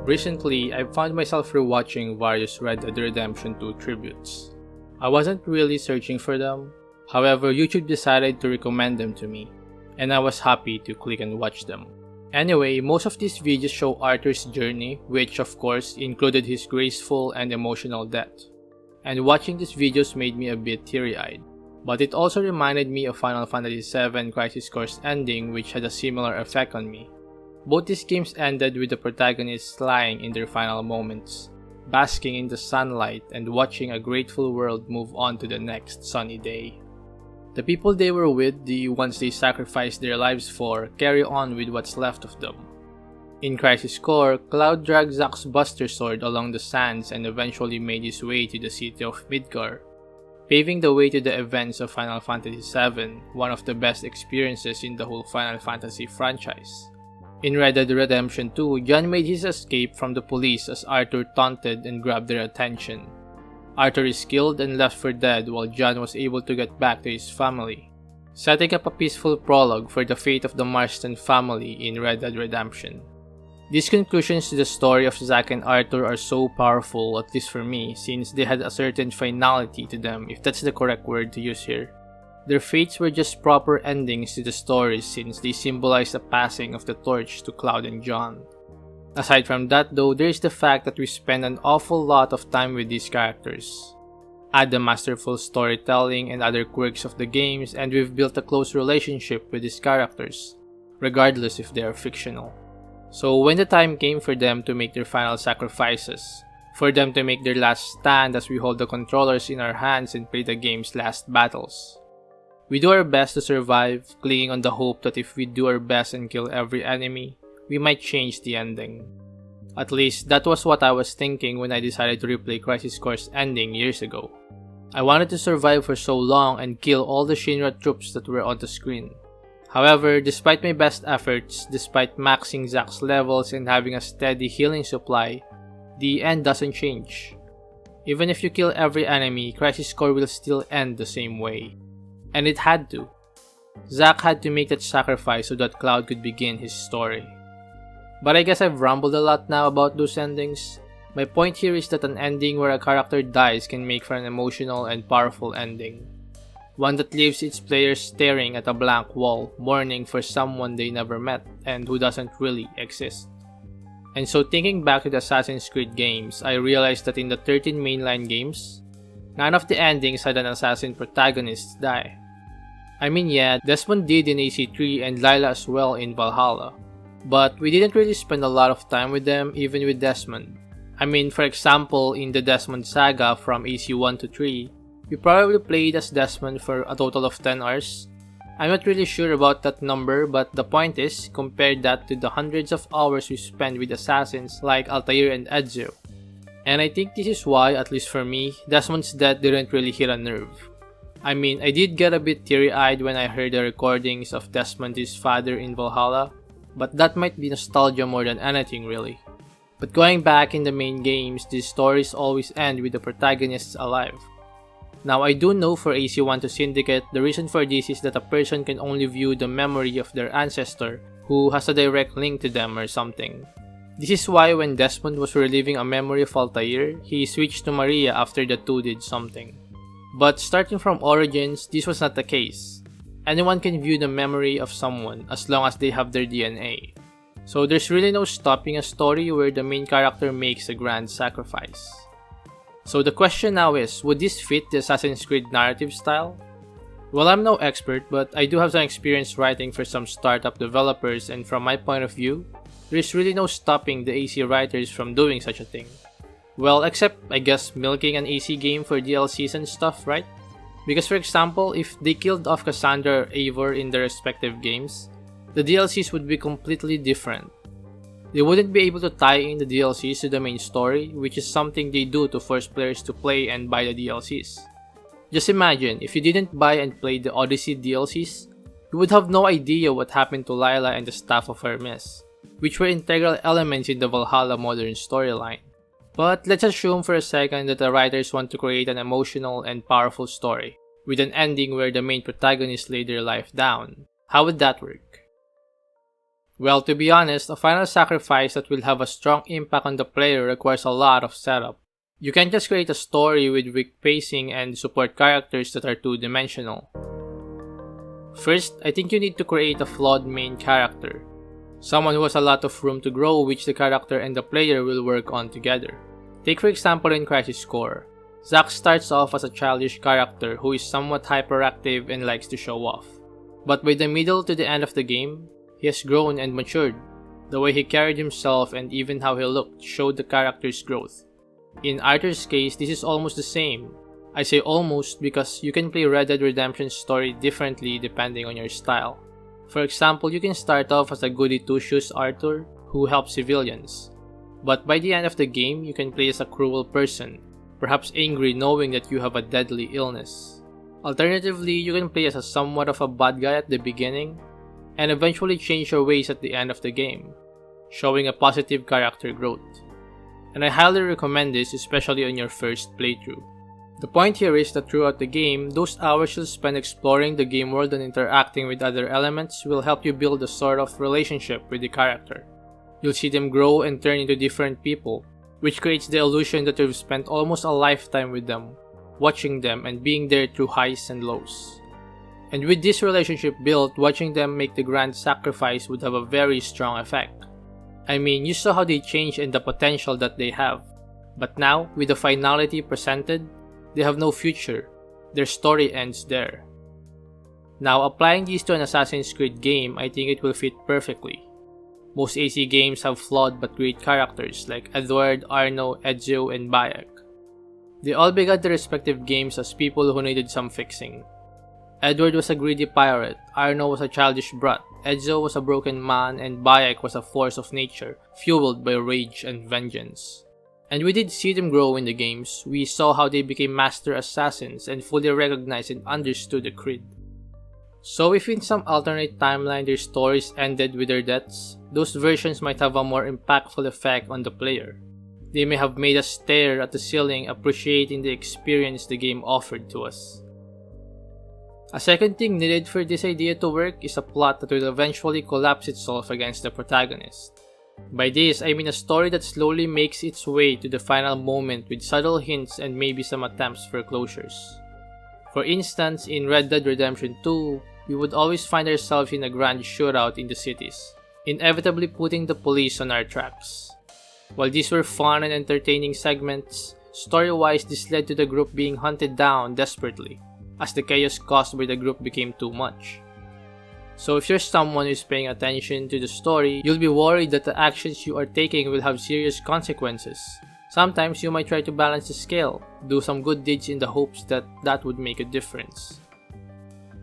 Recently, I found myself rewatching various Red Dead Redemption 2 tributes. I wasn't really searching for them, however YouTube decided to recommend them to me, and I was happy to click and watch them. Anyway, most of these videos show Arthur's journey, which of course included his graceful and emotional death. And watching these videos made me a bit teary-eyed. But it also reminded me of Final Fantasy VII Crisis Core's ending, which had a similar effect on me. Both these games ended with the protagonists lying in their final moments, basking in the sunlight and watching a grateful world move on to the next sunny day. The people they were with, the ones they sacrificed their lives for, carry on with what's left of them. In Crisis Core, Cloud dragged Zack's Buster Sword along the sands and eventually made his way to the city of Midgar, paving the way to the events of Final Fantasy VII, one of the best experiences in the whole Final Fantasy franchise. In Red Dead Redemption 2, John made his escape from the police as Arthur taunted and grabbed their attention. Arthur is killed and left for dead while John was able to get back to his family, setting up a peaceful prologue for the fate of the Marston family in Red Dead Redemption. These conclusions to the story of Zack and Arthur are so powerful, at least for me, since they had a certain finality to them, if that's the correct word to use here. Their fates were just proper endings to the stories since they symbolize the passing of the torch to Cloud and John. Aside from that though, there is the fact that we spend an awful lot of time with these characters. Add the masterful storytelling and other quirks of the games and we've built a close relationship with these characters, regardless if they are fictional. So when the time came for them to make their final sacrifices, for them to make their last stand as we hold the controllers in our hands and play the game's last battles, we do our best to survive, clinging on the hope that if we do our best and kill every enemy, we might change the ending. At least, that was what I was thinking when I decided to replay Crisis Core's ending years ago. I wanted to survive for so long and kill all the Shinra troops that were on the screen. However, despite my best efforts, despite maxing Zack's levels and having a steady healing supply, the end doesn't change. Even if you kill every enemy, Crisis Core will still end the same way. And it had to. Zack had to make that sacrifice so that Cloud could begin his story. But I guess I've rambled a lot now about those endings. My point here is that an ending where a character dies can make for an emotional and powerful ending. One that leaves its players staring at a blank wall, mourning for someone they never met and who doesn't really exist. And so thinking back to the Assassin's Creed games, I realized that in the 13 mainline games, none of the endings had an assassin protagonist die. I mean, yeah, Desmond did in AC3 and Lila as well in Valhalla, but we didn't really spend a lot of time with them even with Desmond. I mean, for example, in the Desmond saga from AC1 to 3, we probably played as Desmond for a total of 10 hours. I'm not really sure about that number, but the point is, compare that to the hundreds of hours we spent with assassins like Altair and Ezio. And I think this is why, at least for me, Desmond's death didn't really hit a nerve. I mean, I did get a bit teary-eyed when I heard the recordings of Desmond his father in Valhalla, but that might be nostalgia more than anything really. But going back in the main games, these stories always end with the protagonists alive. Now I do know for AC1 to Syndicate, the reason for this is that a person can only view the memory of their ancestor who has a direct link to them or something. This is why when Desmond was reliving a memory of Altair, he switched to Maria after the two did something. But starting from Origins, this was not the case. Anyone can view the memory of someone as long as they have their DNA. So there's really no stopping a story where the main character makes a grand sacrifice. So the question now is, would this fit the Assassin's Creed narrative style? Well, I'm no expert, but I do have some experience writing for some startup developers, and from my point of view, there's really no stopping the AC writers from doing such a thing. Well, except, I guess, milking an AC game for DLCs and stuff, right? Because for example, if they killed off Cassandra or Eivor in their respective games, the DLCs would be completely different. They wouldn't be able to tie in the DLCs to the main story, which is something they do to force players to play and buy the DLCs. Just imagine, if you didn't buy and play the Odyssey DLCs, you would have no idea what happened to Lila and the Staff of Hermes, which were integral elements in the Valhalla modern storyline. But let's assume for a second that the writers want to create an emotional and powerful story, with an ending where the main protagonists lay their life down. How would that work? Well, to be honest, a final sacrifice that will have a strong impact on the player requires a lot of setup. You can't just create a story with weak pacing and support characters that are two-dimensional. First, I think you need to create a flawed main character. Someone who has a lot of room to grow, which the character and the player will work on together. Take for example in Crisis Core. Zack starts off as a childish character who is somewhat hyperactive and likes to show off. But by the middle to the end of the game, he has grown and matured. The way he carried himself and even how he looked showed the character's growth. In Arthur's case, this is almost the same. I say almost because you can play Red Dead Redemption's story differently depending on your style. For example, you can start off as a goody two-shoes Arthur who helps civilians. But by the end of the game, you can play as a cruel person, perhaps angry knowing that you have a deadly illness. Alternatively, you can play as a somewhat of a bad guy at the beginning, and eventually change your ways at the end of the game, showing a positive character growth. And I highly recommend this, especially on your first playthrough. The point here is that throughout the game, those hours you'll spend exploring the game world and interacting with other elements will help you build a sort of relationship with the character. You'll see them grow and turn into different people, which creates the illusion that you've spent almost a lifetime with them, watching them and being there through highs and lows. And with this relationship built, watching them make the grand sacrifice would have a very strong effect. I mean, you saw how they change and the potential that they have. But now, with the finality presented, they have no future. Their story ends there. Now, applying these to an Assassin's Creed game, I think it will fit perfectly. Most AC games have flawed but great characters like Edward, Arno, Ezio, and Bayek. They all began their respective games as people who needed some fixing. Edward was a greedy pirate, Arno was a childish brat, Ezio was a broken man, and Bayek was a force of nature, fueled by rage and vengeance. And we did see them grow in the games. We saw how they became master assassins and fully recognized and understood the creed. So if in some alternate timeline their stories ended with their deaths, those versions might have a more impactful effect on the player. They may have made us stare at the ceiling, appreciating the experience the game offered to us. A second thing needed for this idea to work is a plot that will eventually collapse itself against the protagonist. By this, I mean a story that slowly makes its way to the final moment with subtle hints and maybe some attempts for closures. For instance, in Red Dead Redemption 2, we would always find ourselves in a grand shootout in the cities, inevitably putting the police on our tracks. While these were fun and entertaining segments, story-wise this led to the group being hunted down desperately, as the chaos caused by the group became too much. So if you're someone who's paying attention to the story, you'll be worried that the actions you are taking will have serious consequences. Sometimes you might try to balance the scale, do some good deeds in the hopes that that would make a difference.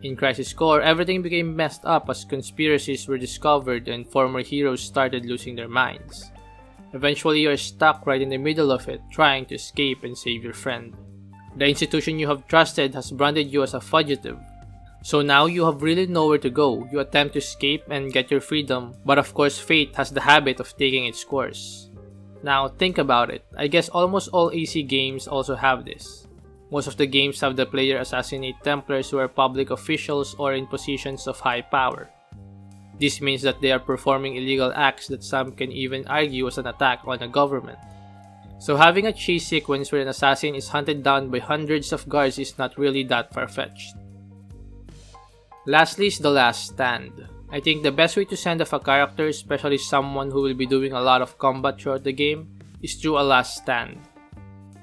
In Crisis Core, everything became messed up as conspiracies were discovered and former heroes started losing their minds. Eventually you are stuck right in the middle of it, trying to escape and save your friend. The institution you have trusted has branded you as a fugitive. So now you have really nowhere to go. You attempt to escape and get your freedom, but of course fate has the habit of taking its course. Now think about it, I guess almost all AC games also have this. Most of the games have the player assassinate Templars who are public officials or in positions of high power. This means that they are performing illegal acts that some can even argue as an attack on a government. So having a chase sequence where an assassin is hunted down by hundreds of guards is not really that far-fetched. Lastly is the last stand. I think the best way to send off a character, especially someone who will be doing a lot of combat throughout the game, is through a last stand.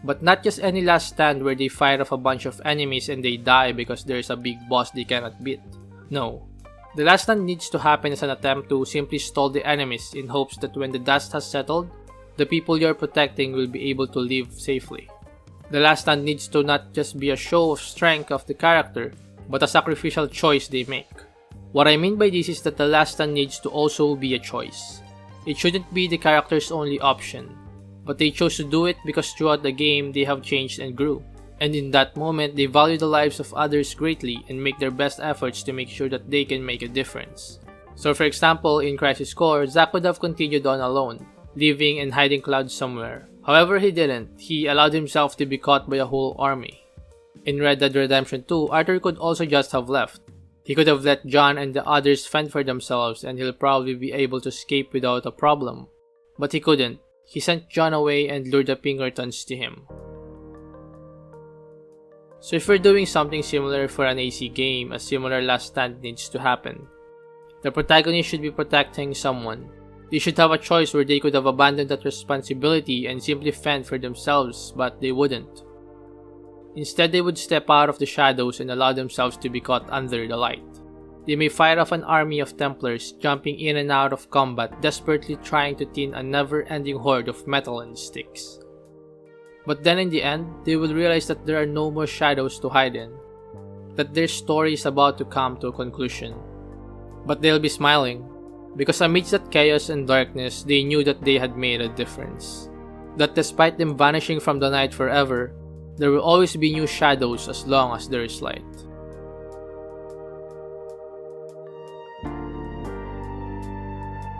But not just any last stand where they fire off a bunch of enemies and they die because there is a big boss they cannot beat. No. The last stand needs to happen as an attempt to simply stall the enemies in hopes that when the dust has settled, the people you are protecting will be able to live safely. The last stand needs to not just be a show of strength of the character, but a sacrificial choice they make. What I mean by this is that the last stand needs to also be a choice. It shouldn't be the character's only option, but they chose to do it because throughout the game they have changed and grew. And in that moment, they value the lives of others greatly and make their best efforts to make sure that they can make a difference. So for example, in Crisis Core, Zack would have continued on alone, living and hiding Cloud somewhere. However, he didn't. He allowed himself to be caught by a whole army. In Red Dead Redemption 2, Arthur could also just have left. He could have let John and the others fend for themselves and he'll probably be able to escape without a problem. But he couldn't. He sent John away and lured the Pinkertons to him. So if we're doing something similar for an AC game, a similar last stand needs to happen. The protagonist should be protecting someone. They should have a choice where they could have abandoned that responsibility and simply fend for themselves, but they wouldn't. Instead, they would step out of the shadows and allow themselves to be caught under the light. They may fight off an army of Templars, jumping in and out of combat, desperately trying to thin a never-ending horde of metal and sticks. But then in the end, they will realize that there are no more shadows to hide in, that their story is about to come to a conclusion. But they'll be smiling, because amidst that chaos and darkness, they knew that they had made a difference. That despite them vanishing from the night forever, there will always be new shadows as long as there is light.